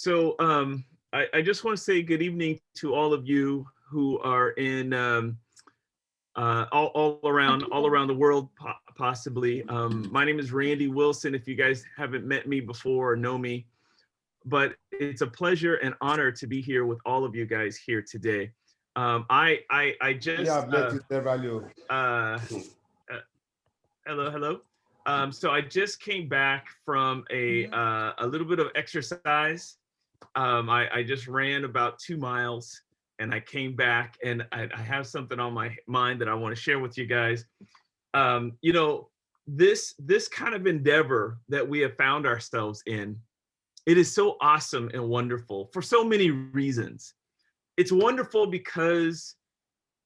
I just want to say good evening to all of you who are in all around the world, possibly. My name is Randy Wilson. If you guys haven't met me before or know me, but it's a pleasure and honor to be here with all of you guys here today. I just hello. So I just came back from a little bit of exercise. I just ran about 2 miles and I came back, and I have something on my mind that I want to share with you guys. You know, this kind of endeavor that we have found ourselves in, it is so awesome and wonderful for so many reasons. It's wonderful because,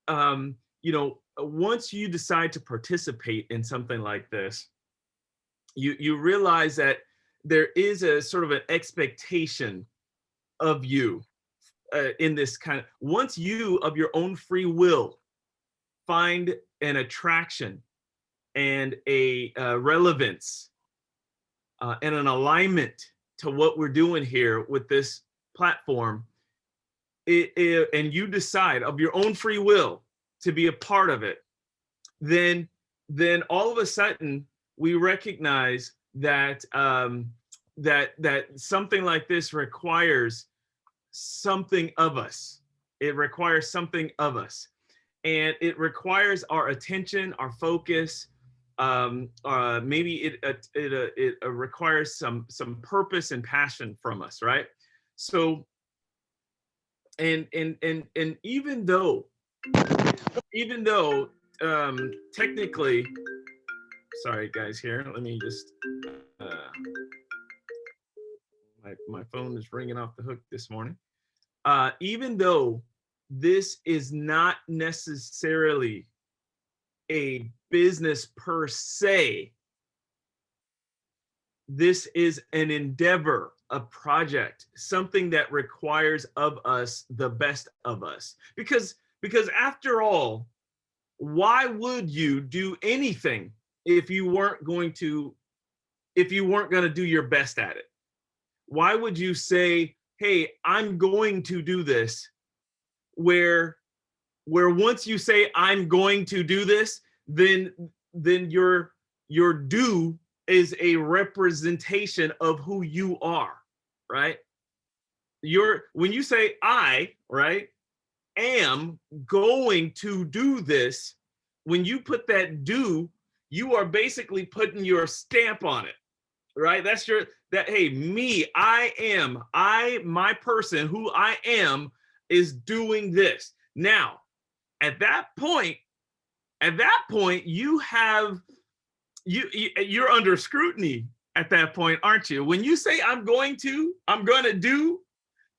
you know, once you decide to participate in something like this, you realize that there is a sort of an expectation of you in this kind of, once you of your own free will find an attraction and a relevance and an alignment to what we're doing here with this platform, and you decide of your own free will to be a part of it, then all of a sudden we recognize that that something like this requires something of us. It requires something of us, and it requires our attention, our focus. Maybe it requires some purpose and passion from us, right? So, and even though technically, sorry guys, here, let me just my phone is ringing off the hook this morning. Even though this is not necessarily a business per se, this is an endeavor, a project, something that requires of us the best of us. Because after all, why would you do anything if you weren't going to do your best at it? Why would you say, hey, I'm going to do this, where once you say I'm going to do this, then your do is a representation of who you are, right? When you say I, right, am going to do this, when you put that do, you are basically putting your stamp on it, right? That's hey, me, my person, who I am, is doing this. Now, at that point, you're under scrutiny at that point, aren't you? When you say I'm gonna do,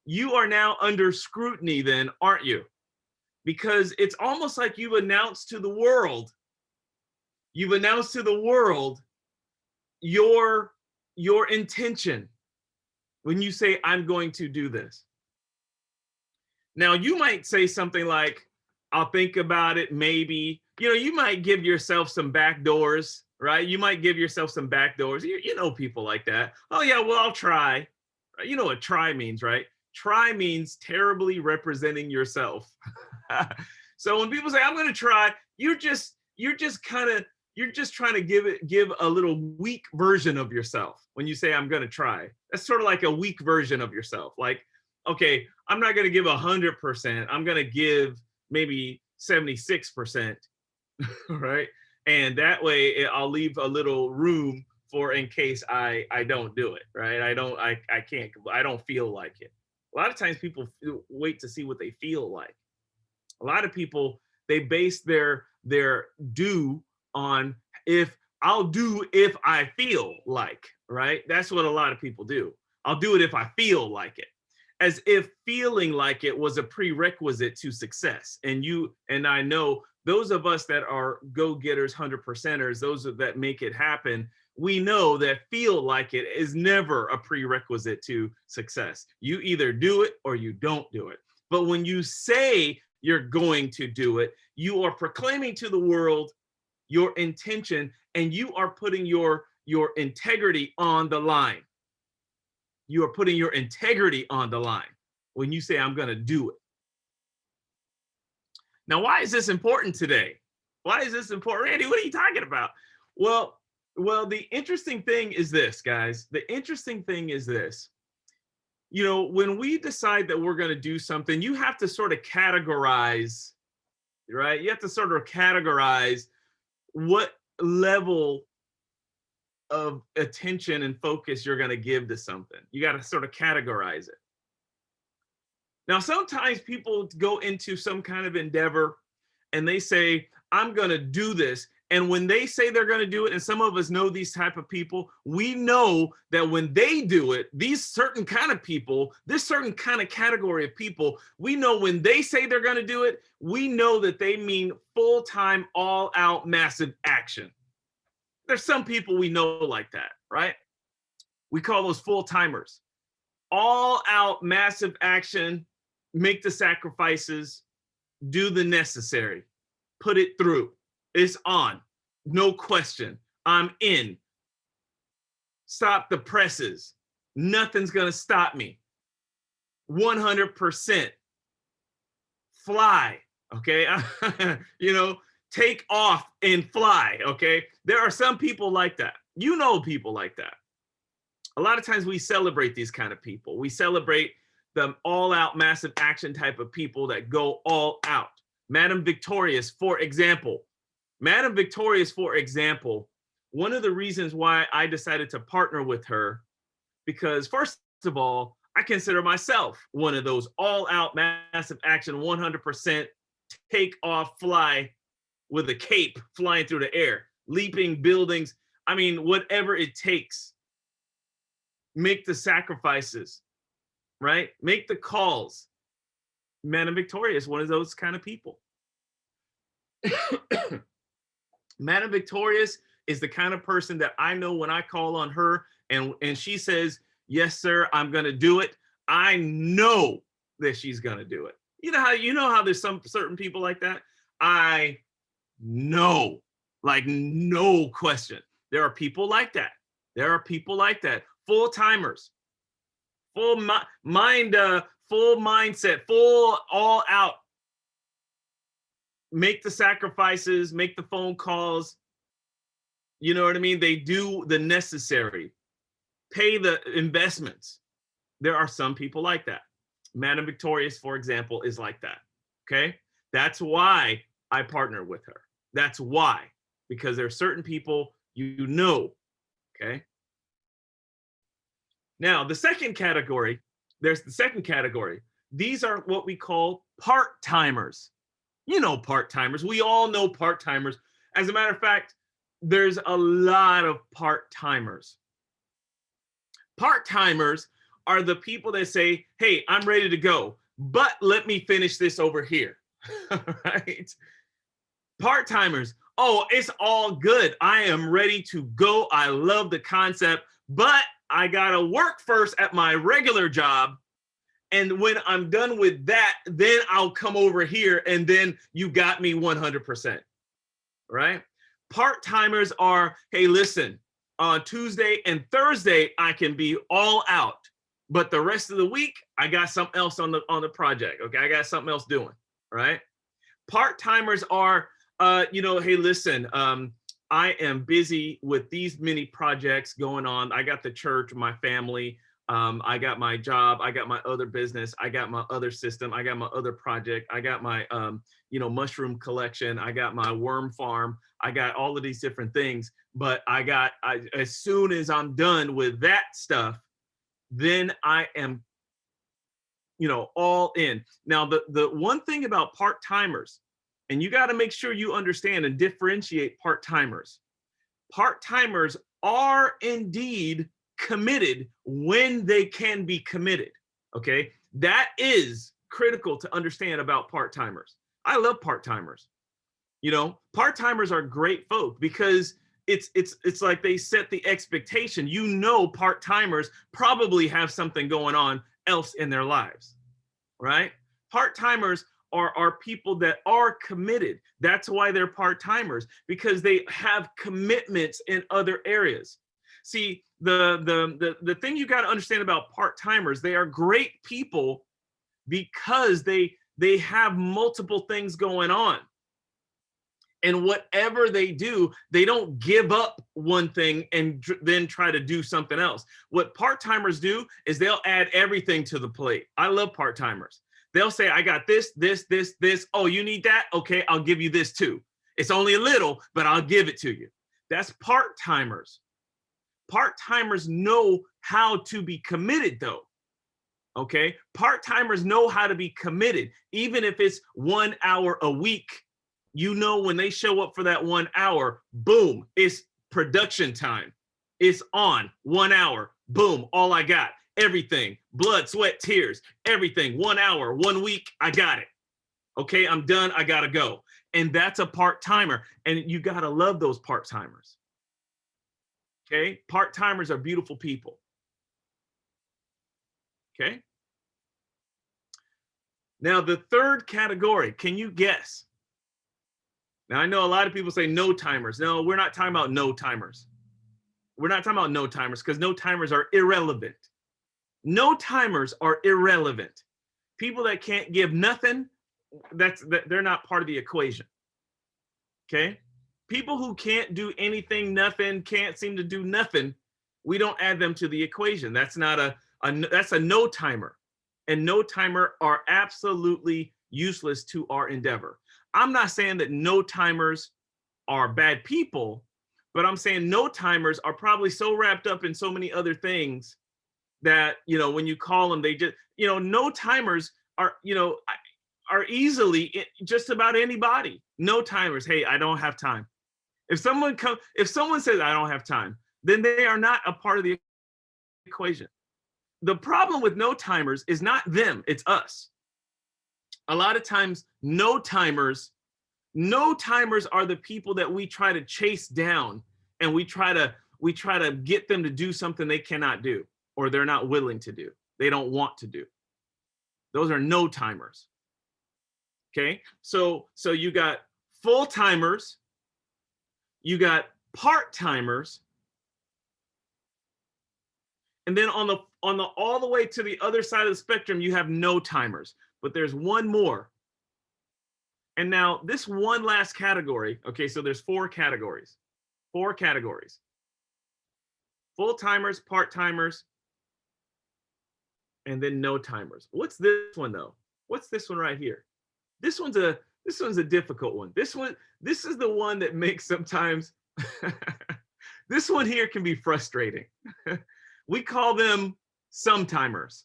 you are now under scrutiny then, aren't you? Because it's almost like you've announced to the world your intention when you say I'm going to do this. Now, you might say something like, I'll think about it, maybe. You know, you might give yourself some back doors, right? You might give yourself some back doors. You know people like that. Oh yeah, well, I'll try. You know what try means, right? Try means terribly representing yourself. So when people say, I'm gonna try, you're just trying to give a little weak version of yourself. When you say I'm gonna try, that's sort of like a weak version of yourself. Like, okay, I'm not gonna give 100%. I'm gonna give maybe 76%, right? And that way I'll leave a little room for in case I don't do it, right? I don't feel like it. A lot of times people wait to see what they feel like. A lot of people, they base their do on I'll do if I feel like, right? That's what a lot of people do. I'll do it if I feel like it, as if feeling like it was a prerequisite to success. And you and I know those of us that are go-getters, 100%ers, those that make it happen, we know that feel like it is never a prerequisite to success. You either do it or you don't do it. But when you say you're going to do it, you are proclaiming to the world your intention, and you are putting your integrity on the line. You are putting your integrity on the line when you say, I'm going to do it. Now, why is this important today? Why is this important? Randy, what are you talking about? Well, the interesting thing is this, guys. The interesting thing is this. You know, when we decide that we're going to do something, you have to sort of categorize, right? You have to sort of categorize what level of attention and focus you're going to give to something. You got to sort of categorize it. Now, sometimes people go into some kind of endeavor and they say, I'm going to do this. And when they say they're going to do it, and some of us know these type of people, we know that when they do it, these certain kind of people, this certain kind of category of people, we know when they say they're going to do it, we know that they mean full-time, all-out, massive action. There's some people we know like that, right? We call those full-timers. All-out, massive action, make the sacrifices, do the necessary, put it through. It's on, no question. I'm in. Stop the presses. Nothing's gonna stop me. 100%. Fly, okay? You know, take off and fly, okay? There are some people like that. You know people like that. A lot of times we celebrate these kind of people. We celebrate the all-out massive action type of people that go all out. Madame Victorious, for example. Madame Victorious, for example, one of the reasons why I decided to partner with her, because first of all, I consider myself one of those all-out massive action, 100% take off, fly with a cape flying through the air, leaping buildings. I mean, whatever it takes. Make the sacrifices, right? Make the calls. Madame Victoria is one of those kind of people. Madame Victorious is the kind of person that I know when I call on her and she says, yes, sir, I'm going to do it. I know that she's going to do it. You know how there's some certain people like that? I know, like no question. There are people like that. There are people like that. Full timers, full mind, full mindset, full all out. Make the sacrifices, make the phone calls. You know what I mean? They do the necessary, pay the investments. There are some people like that. Madame Victorious, for example, is like that. Okay. That's why I partner with her. That's why, because there are certain people you know. Okay. Now, the second category, there's the second category. These are what we call part-timers. You know part-timers. We all know part-timers. As a matter of fact, there's a lot of part-timers. Part-timers are the people that say, hey, I'm ready to go, but let me finish this over here, right? Part-timers, oh, it's all good. I am ready to go. I love the concept, but I gotta work first at my regular job. And when I'm done with that, then I'll come over here and then you got me 100%, right? Part-timers are, hey, listen, on Tuesday and Thursday, I can be all out, but the rest of the week, I got something else on the project, okay? I got something else doing, right? Part-timers are, hey, listen, I am busy with these many projects going on. I got the church, my family, I got my job, I got my other business, I got my other system, I got my other project, I got my, mushroom collection, I got my worm farm, I got all of these different things. But as soon as I'm done with that stuff, then I am, all in. Now, the one thing about part-timers, and you got to make sure you understand and differentiate part-timers. Part-timers are indeed committed when they can be committed, okay? That is critical to understand about part-timers. I love part-timers. Part-timers are great folk because it's like they set the expectation. Part-timers probably have something going on else in their lives, right? Part-timers are people that are committed. That's why they're part-timers, because they have commitments in other areas. See, the thing you got to understand about part-timers, they are great people because they have multiple things going on. And whatever they do, they don't give up one thing and then try to do something else. What part-timers do is they'll add everything to the plate. I love part-timers. They'll say, I got this, this, this, this. Oh, you need that? Okay, I'll give you this too. It's only a little, but I'll give it to you. That's part-timers. Part-timers know how to be committed though. Okay, part-timers know how to be committed. Even if it's 1 hour a week, you know, when they show up for that 1 hour, boom, it's production time. It's on 1 hour, boom, all I got, everything, blood, sweat, tears, everything, 1 hour, 1 week, I got it. Okay, I'm done, I gotta go. And that's a part-timer, and you gotta love those part-timers. Okay, part-timers are beautiful people. Okay. Now the third category, can you guess? Now I know a lot of people say no timers. No, we're not talking about no timers. We're not talking about no timers because no timers are irrelevant. No timers are irrelevant. People that can't give nothing, they're not part of the equation. Okay? People who can't do anything, nothing, can't seem to do nothing, we don't add them to the equation. That's not that's a no timer. And no timer are absolutely useless to our endeavor. I'm not saying that no timers are bad people, but I'm saying no timers are probably so wrapped up in so many other things that, you know, when you call them, they just, you know, no timers are, you know, are easily just about anybody. No timers. Hey, I don't have time. If someone says I don't have time, then they are not a part of the equation. The problem with no timers is not them, it's us. A lot of times, no timers are the people that we try to chase down, and we try to get them to do something they cannot do, or they're not willing to do. They don't want to do. Those are no timers. Okay, so you got full timers, you got part timers, and then on the all the way to the other side of the spectrum, you have no timers. But there's one more. And now this one last category, okay, so there's 4 categories. 4 categories. Full timers, part timers, and then no timers. What's this one though? What's this one right here? This one's a difficult one. This is the one that makes sometimes this one here can be frustrating. We call them sometimers.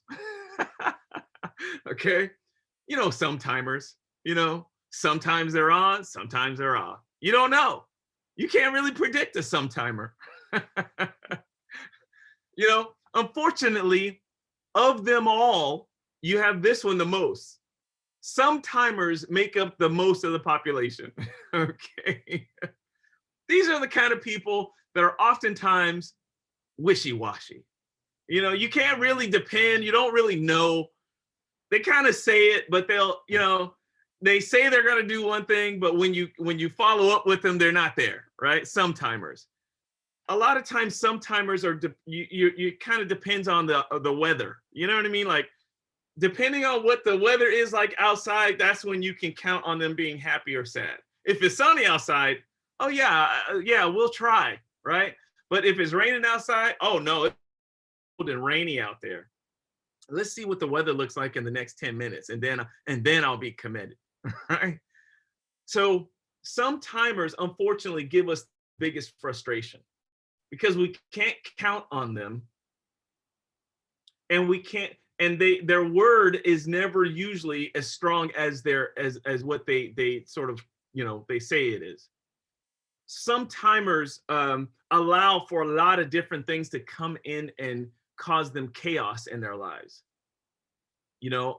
Okay? You know, sometimers, you know, sometimes they're on, sometimes they're off. You don't know. You can't really predict a sometimer. You know, unfortunately, of them all, you have this one the most. Sometimers make up the most of the population. Okay. These are the kind of people that are oftentimes wishy-washy. You know, you can't really depend, you don't really know. They kind of say it, but they'll, you know, they say they're going to do one thing, but when you follow up with them, they're not there, right? Sometimers. A lot of times, sometimers are, you kind of depends on the weather. You know what I mean? Like, depending on what the weather is like outside, that's when you can count on them being happy or sad. If it's sunny outside, oh yeah, we'll try, right? But if it's raining outside, oh no, it's cold and rainy out there. Let's see what the weather looks like in the next 10 minutes, and then I'll be committed, right? So some timers, unfortunately, give us the biggest frustration because we can't count on them, and we can't, and their word is never usually as strong as as what they sort of, you know, they say it is. Some timers allow for a lot of different things to come in and cause them chaos in their lives. You know,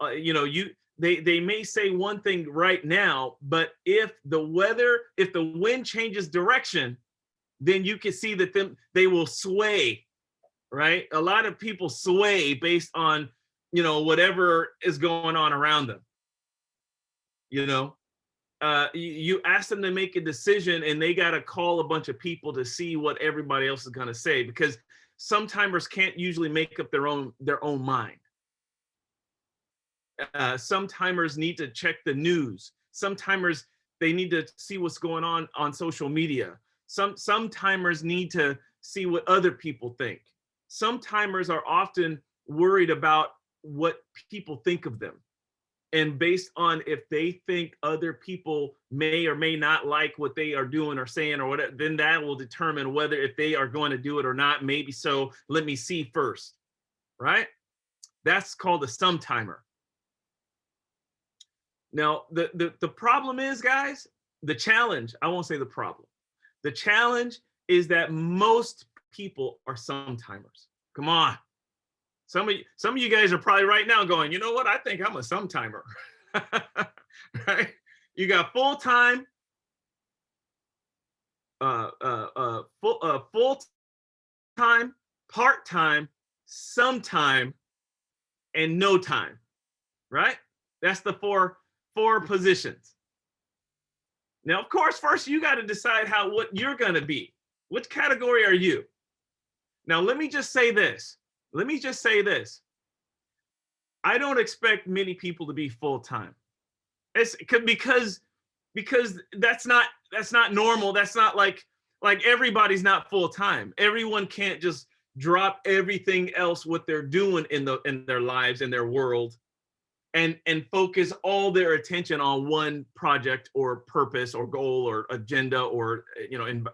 they may say one thing right now, but if the wind changes direction, then you can see that they will sway, right? A lot of people sway based on, you know, whatever is going on around them. You know, you ask them to make a decision and they got to call a bunch of people to see what everybody else is going to say, because some timers can't usually make up their own mind. Some timers need to check the news. Some timers, they need to see what's going on social media. Some timers need to see what other people think. Some timers are often worried about what people think of them. And based on if they think other people may or may not like what they are doing or saying or whatever, then that will determine whether if they are going to do it or not. Maybe so, let me see first, right? That's called a some timer. Now, the problem is, guys, the challenge, I won't say the problem. The challenge is that most people are some timers. Come on. Some of you guys are probably right now going, you know what? I think I'm a some timer. Right? You got full time, full time, part time, sometime, and no time. Right? That's the four positions. Now, of course, first you got to decide what you're going to be. Which category are you? Now, let me just say this. I don't expect many people to be full time. It's because that's not normal. That's not like everybody's not full time. Everyone can't just drop everything else what they're doing in their lives, in their world, and focus all their attention on one project or purpose or goal or agenda or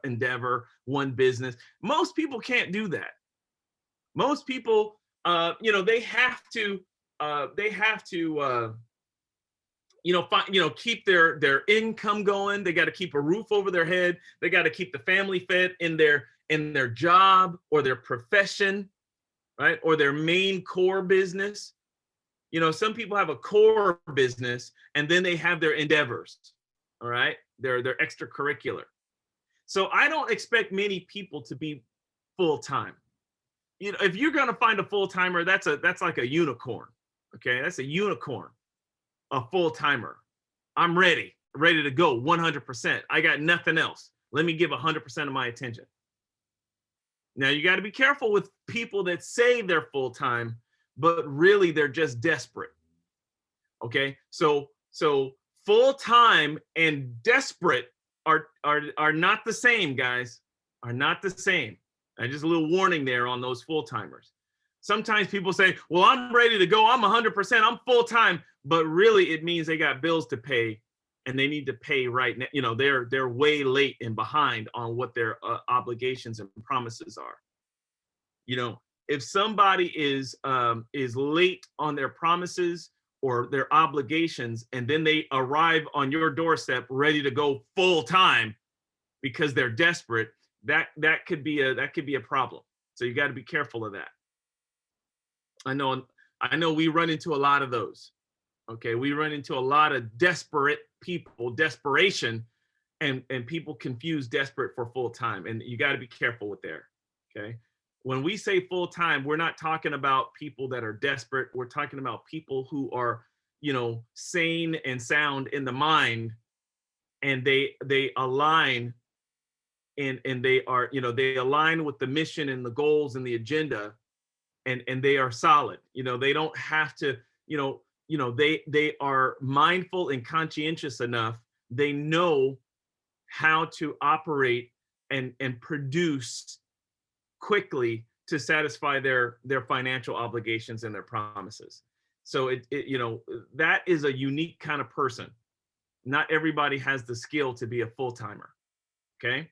endeavor, one business. Most people can't do that. Most people, they have to keep their income going. They got to keep a roof over their head. They got to keep the family fed in their job or their profession, right? Or their main core business. Some people have a core business and then they have their endeavors, all right? They're extracurricular. So I don't expect many people to be full-time. If you're going to find a full-timer, that's like a unicorn, okay? That's a unicorn, a full-timer. I'm ready to go 100%. I got nothing else. Let me give 100% of my attention. Now, you got to be careful with people that say they're full-time, but really they're just desperate. Okay, so full-time and desperate are not the same, guys. Are not the same. And just a little warning there on those full-timers. Sometimes people say, well, I'm ready to go. I'm 100%. I'm full-time. But really it means they got bills to pay and they need to pay right now. They're way late and behind on what their obligations and promises are. If somebody is late on their promises or their obligations, and then they arrive on your doorstep ready to go full time because they're desperate, that could be a problem. So you got to be careful of that. I know we run into a lot of those. Okay, we run into a lot of desperate people, desperation, and people confuse desperate for full time, and you got to be careful with there. Okay. When we say full time, we're not talking about people that are desperate. We're talking about people who are, sane and sound in the mind, and they align and they are, they align with the mission and the goals and the agenda, and they are solid. They don't have to, they are mindful and conscientious enough. They know how to operate and produce quickly to satisfy their financial obligations and their promises. So that is a unique kind of person. Not everybody has the skill to be a full-timer. Okay.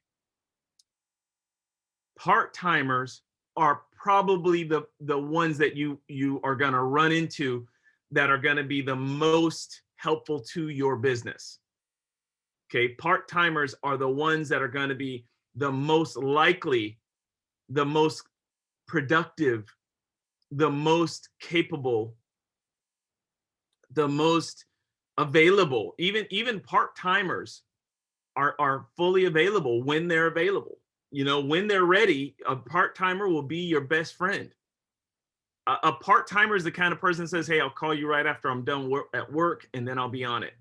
Part-timers are probably the ones that you are going to run into that are going to be the most helpful to your business. Okay. Part-timers are the ones that are going to be the most likely, the most productive, the most capable, the most available. Even part-timers are fully available when they're available. When they're ready, a part-timer will be your best friend. A part-timer is the kind of person that says, hey, I'll call you right after I'm done at work, and then I'll be on it.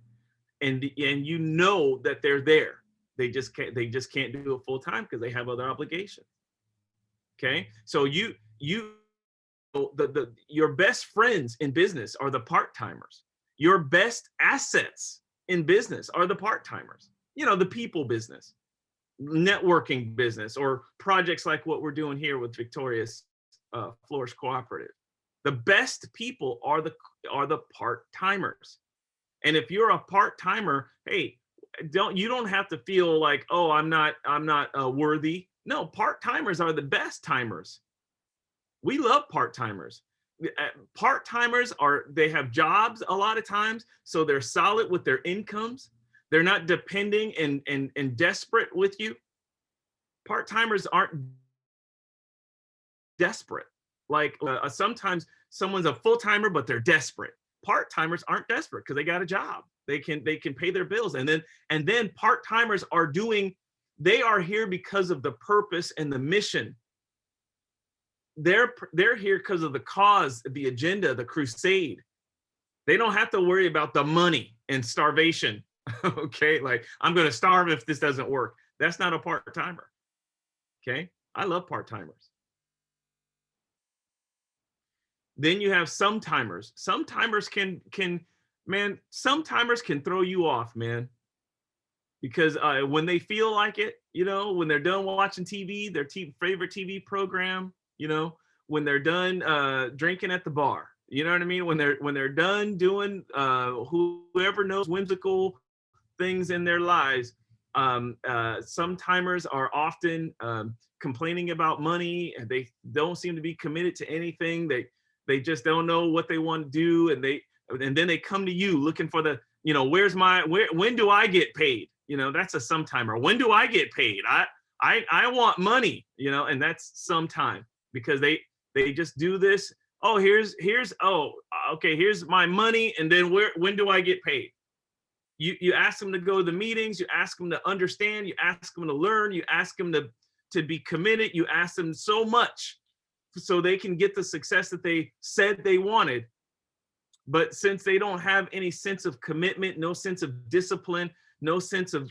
and you know that they're there. They just can't do it full time because they have other obligations. Okay, so your best friends in business are the part-timers. Your best assets in business are the part-timers. The people business, networking business, or projects like what we're doing here with Victoria's Flourish Cooperative. The best people are the part-timers. And if you're a part-timer, hey, you don't have to feel like, oh, I'm not worthy. No, part-timers are the best timers. We love part-timers. Part-timers they have jobs a lot of times, so they're solid with their incomes. They're not depending and desperate with you. Part-timers aren't desperate. Like sometimes someone's a full-timer, but they're desperate. Part-timers aren't desperate because they got a job. They can pay their bills. And then part-timers they are here because of the purpose and the mission. They're here because of the cause, the agenda, the crusade. They don't have to worry about the money and starvation. Okay, like I'm going to starve if this doesn't work. That's not a part-timer. Okay, I love part-timers. Then you have some timers. Some timers can throw you off, man. Because when they feel like it, when they're done watching TV, their favorite TV program, when they're done drinking at the bar, you know what I mean? When they're done doing whoever knows whimsical things in their lives, some timers are often complaining about money, and they don't seem to be committed to anything. They just don't know what they want to do, and then they come to you looking for the, when do I get paid? That's a sometimer. When do I get paid? I want money, and that's sometime, because they just do this. Oh, here's my money, and then when do I get paid? You ask them to go to the meetings, you ask them to understand, you ask them to learn, you ask them to be committed, you ask them so much so they can get the success that they said they wanted. But since they don't have any sense of commitment, no sense of discipline, no sense of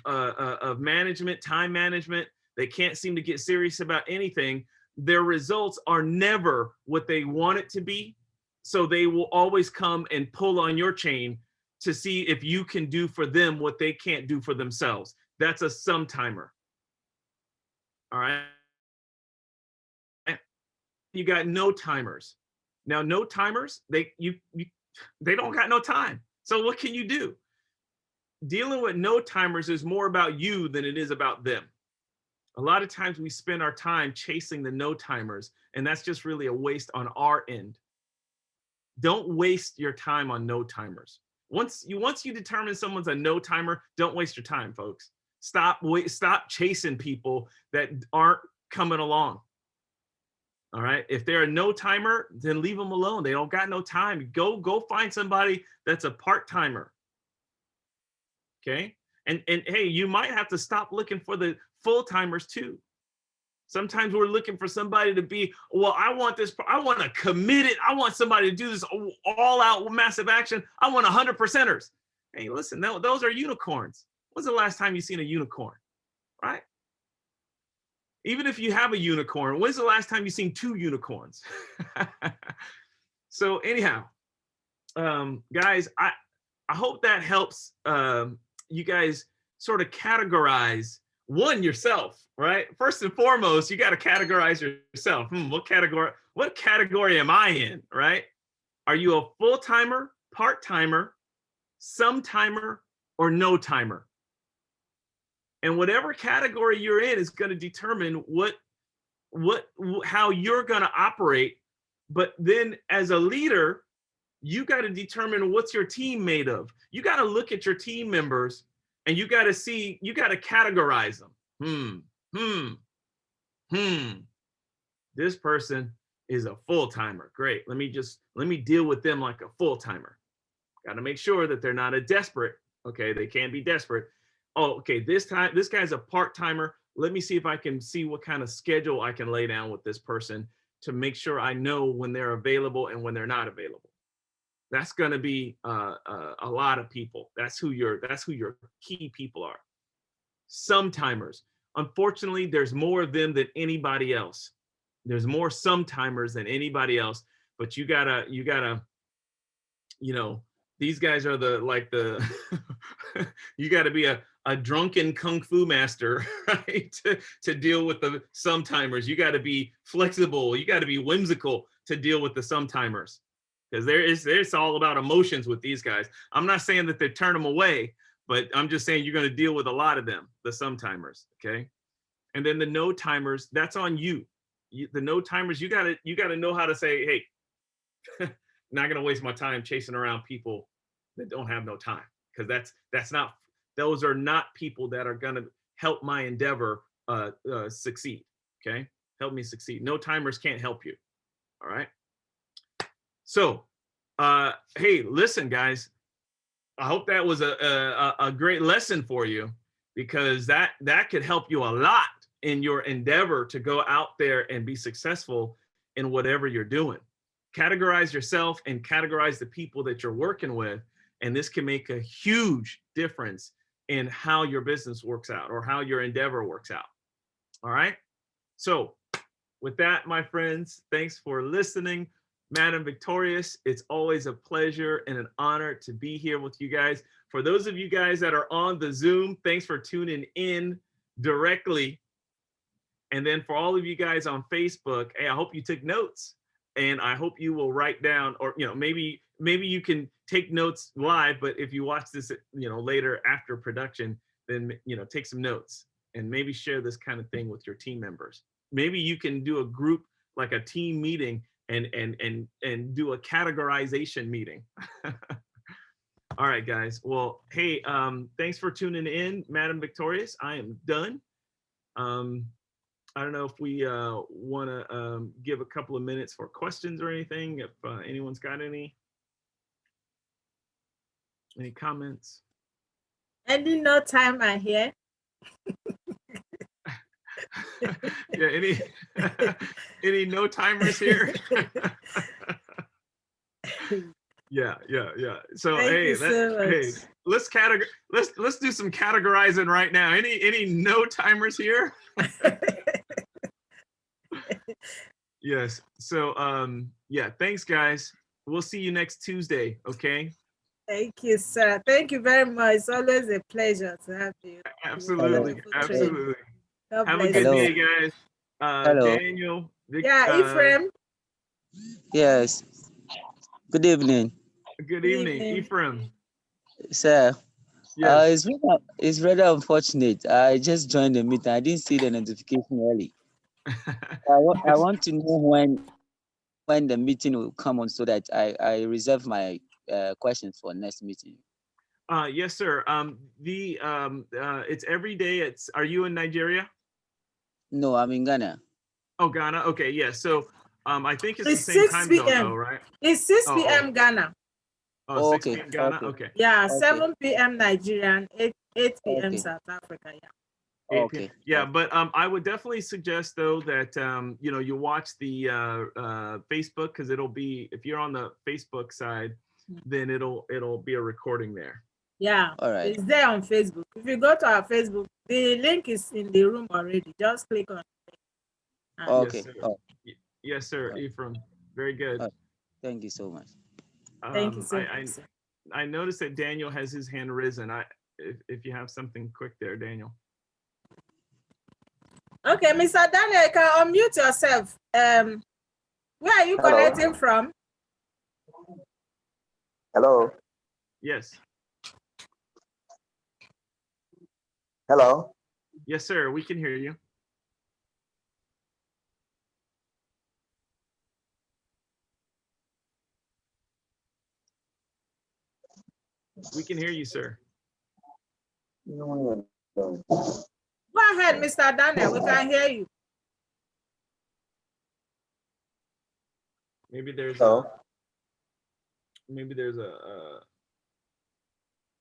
management, time management, they can't seem to get serious about anything. Their results are never what they want it to be. So they will always come and pull on your chain to see if you can do for them what they can't do for themselves. That's a sometimer. All right. You got no timers. Now, no timers, they don't got no time. So what can you do? Dealing with no timers is more about you than it is about them. A lot of times we spend our time chasing the no timers, and that's just really a waste on our end. Don't waste your time on no timers. Once you determine someone's a no timer, don't waste your time, folks. Stop chasing people that aren't coming along. All right. If they're a no timer, then leave them alone. They don't got no time. Go find somebody that's a part timer. Okay. And hey, you might have to stop looking for the full timers too. Sometimes we're looking for somebody to be, well, I want to commit it. I want somebody to do this all out massive action. I want 100%ers. Hey, listen, those are unicorns. When's the last time you seen a unicorn? Right? Even if you have a unicorn, when's the last time you seen 2 unicorns? So anyhow, guys, I hope that helps you guys sort of categorize yourself, right? First and foremost, you got to categorize yourself. What category am I in, right? Are you a full-timer, part-timer, some-timer, or no-timer? And whatever category you're in is going to determine how you're going to operate. But then as a leader, you got to determine what's your team made of. You got to look at your team members and you got to categorize them. This person is a full-timer. Great. Let me deal with them like a full-timer. Got to make sure that they're not a desperate. Okay. They can't be desperate. Oh, okay, this guy's a part-timer. Let me see if I can see what kind of schedule I can lay down with this person to make sure I know when they're available and when they're not available. That's going to be a lot of people. That's who your key people are. Sometimers. Unfortunately, there's more of them than anybody else. There's more sometimers than anybody else. But you gotta, you know, these guys are the you gotta be a drunken kung fu master, right? To deal with the sometimers. You gotta be flexible. You gotta be whimsical to deal with the sometimers. Because it's all about emotions with these guys. I'm not saying that they turn them away, but I'm just saying you're going to deal with a lot of them, the sometimers, okay? And then the no timers, that's on you. The no timers, you gotta know how to say, hey, not going to waste my time chasing around people that don't have no time, because those are not people that are going to help my endeavor succeed. Okay, help me succeed. No timers can't help you. All right. So, hey, listen, guys. I hope that was a great lesson for you, because that could help you a lot in your endeavor to go out there and be successful in whatever you're doing. Categorize yourself and categorize the people that you're working with, and this can make a huge difference in how your business works out or how your endeavor works out. All right. So with that, my friends, thanks for listening. Madam Victorious, it's always a pleasure and an honor to be here with you guys. For those of you guys that are on the Zoom, thanks for tuning in directly. And then for all of you guys on Facebook, hey, I hope you took notes, and I hope you will write down, or maybe you can take notes live, but if you watch this later after production, then take some notes and maybe share this kind of thing with your team members. Maybe you can do a group, like a team meeting, and do a categorization meeting. All right, guys. Well, hey, thanks for tuning in, Madam Victorious. I am done. I don't know if we want to give a couple of minutes for questions or anything, if anyone's got any comments. Any no timer here? Yeah, any no timers here? Yeah. So hey, let's do some categorizing right now. Any no timers here? Yes. So yeah, thanks guys. We'll see you next Tuesday, okay? Thank you, sir. Thank you very much. It's always a pleasure to have you. Absolutely. Absolutely. Have a good day, guys. Hello. Daniel. Yeah, Ephraim. Yes. Good evening. Good evening, Ephraim. Sir. Yes. It's rather unfortunate. I just joined the meeting. I didn't see the notification early. I want to know when the meeting will come on, so that I reserve my questions for next meeting. Yes, sir. It's every day. Are you in Nigeria? No, I'm in Ghana. Oh, Ghana. Okay, yeah. So I think it's the same time zone, though, right? It's 6 p.m. Ghana. Oh, 6 p.m. Ghana. Okay. Yeah, 7 p.m. Nigerian, 8 p.m. South Africa. Yeah. Okay. Yeah, but I would definitely suggest, though, that you watch the Facebook, because it'll be, if you're on the Facebook side, then it'll be a recording there. Yeah. All right. It's there on Facebook. If you go to our Facebook, the link is in the room already. Just click on it. Okay. Yes, sir. Ephraim. Very good. Thank you so much. Thank you so much. I noticed that Daniel has his hand risen. If you have something quick there, Daniel. Okay, Mr. Daniel, you can unmute yourself. Where are you connecting from? Hello. Yes. Hello. Yes, sir. We can hear you. We can hear you, sir. Go ahead, Mr. Daniel. We can hear you. Maybe there's a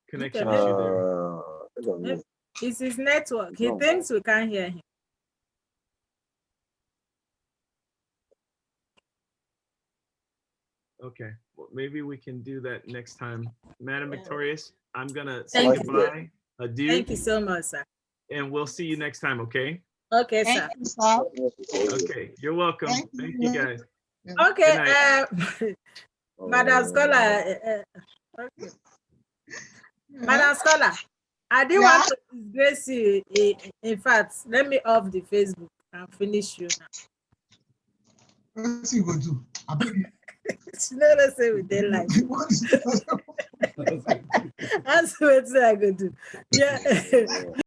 connection issue there. It's his network. He thinks we can't hear him. Okay. Well, maybe we can do that next time. Madam Victorious, I'm gonna say Thank you. goodbye, adieu, Thank you so much, sir. and we'll see you next time, okay? Okay, sir. Thank you, sir. Okay, you're welcome. Thank Thank you. you guys. Okay, Good Madam Scholar. Okay. Madam Scholar, I didn't Yeah. want to disgrace you. In fact, let me off the Facebook and finish you now. What's he going to do? I beg you. Never say we did like. What is- That's what I go do. Yeah.